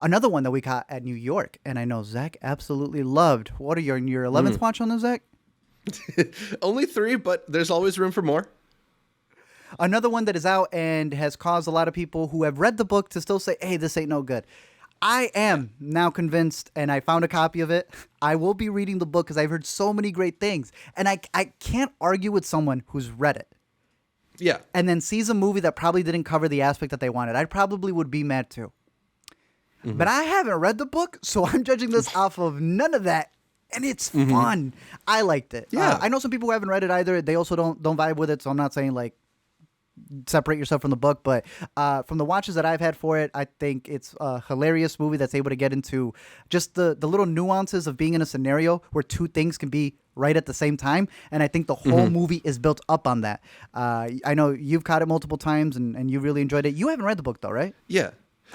Another one that we caught at New York, and I know Zach absolutely loved. What are your 11th watch on this, Zach? Only 3, but there's always room for more. Another one that is out and has caused a lot of people who have read the book to still say, hey, this ain't no good. I am now convinced, and I found a copy of it. I will be reading the book because I've heard so many great things. And I can't argue with someone who's read it. Yeah. And then sees a movie that probably didn't cover the aspect that they wanted. I probably would be mad too. Mm-hmm. But I haven't read the book, so I'm judging this off of none of that. And it's fun. I liked it. Yeah. I know some people who haven't read it either. They also don't vibe with it, so I'm not saying like separate yourself from the book, but from the watches that I've had for it, I think it's a hilarious movie that's able to get into just the little nuances of being in a scenario where two things can be right at the same time, and I think the whole movie is built up on that. I know you've caught it multiple times, and you really enjoyed it. You haven't read the book though, right? Yeah.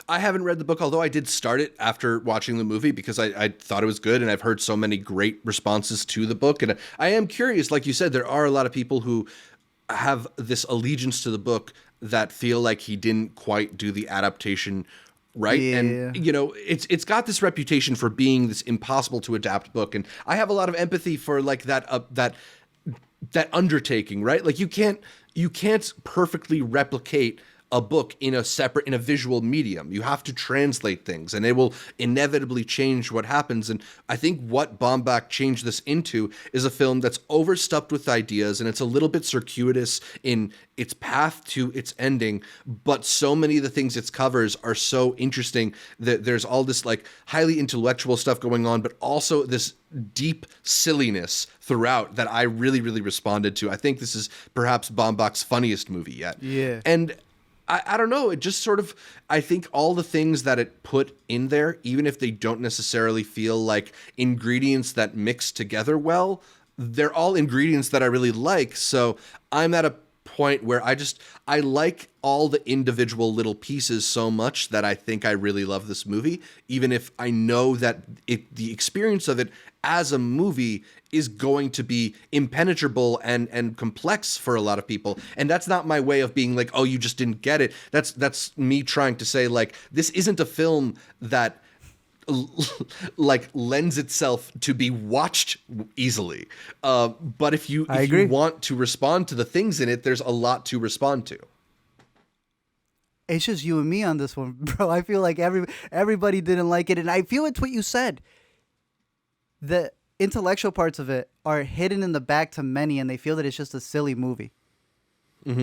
I haven't read the book, although I did start it after watching the movie because I thought it was good, and I've heard so many great responses to the book. And I am curious, like you said, there are a lot of people who have this allegiance to the book that feel like he didn't quite do the adaptation right. Yeah. And, you know, it's got this reputation for being this impossible to adapt book. And I have a lot of empathy for like that undertaking, right? Like you can't perfectly replicate a book in a visual medium. You have to translate things, and it will inevitably change what happens. And I think what Baumbach changed this into is a film that's overstuffed with ideas, and it's a little bit circuitous in its path to its ending, but so many of the things it covers are so interesting that there's all this like highly intellectual stuff going on, but also this deep silliness throughout that I really, really responded to. I think this is perhaps Baumbach's funniest movie yet. Yeah. And I don't know. It just sort of, I think all the things that it put in there, even if they don't necessarily feel like ingredients that mix together well, they're all ingredients that I really like. So I'm at a point where I like all the individual little pieces so much that I think I really love this movie, even if I know that the experience of it as a movie is going to be impenetrable and complex for a lot of people. And that's not my way of being like, oh, you just didn't get it. That's me trying to say like, this isn't a film that like lends itself to be watched easily. But if you want to respond to the things in it, there's a lot to respond to. It's just you and me on this one, bro. I feel like everybody didn't like it, and I feel it's what you said. The intellectual parts of it are hidden in the back to many, and they feel that it's just a silly movie.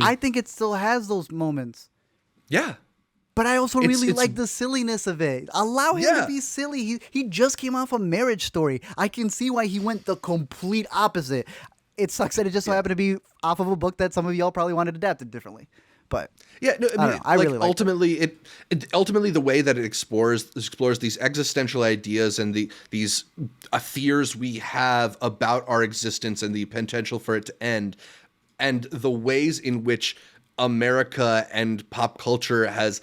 I think it still has those moments. Yeah. But I also really like the silliness of it. Allow him to be silly. He just came off a Marriage Story. I can see why he went the complete opposite. It sucks that it just so happened to be off of a book that some of y'all probably wanted adapted differently. But yeah, no, I mean, I really like ultimately the way that it explores these existential ideas and these fears we have about our existence and the potential for it to end, and the ways in which America and pop culture has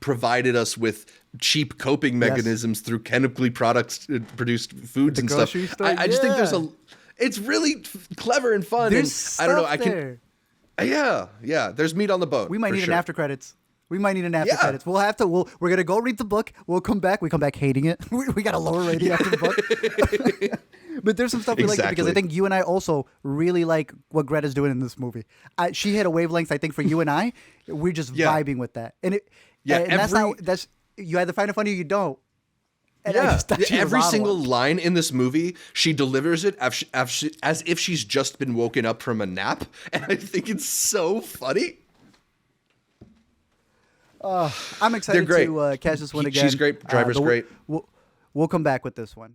provided us with cheap coping mechanisms through chemically produced foods and stuff. I just think it's really clever and fun. There's and I don't know, there. Yeah. There's meat on the bone. We might need an after credits. Credits. We're gonna go read the book. We'll come back. We come back hating it. We got a lower rating after the book. But there's some stuff we like because I think you and I also really like what Greta's doing in this movie. She hit a wavelength. I think for you and I, we're just vibing with that. And that's you either find it funny or you don't. And every single line in this movie, she delivers it as if she's just been woken up from a nap, and I think it's so funny. I'm excited to catch this one again. She's great. Driver's great. We'll come back with this one.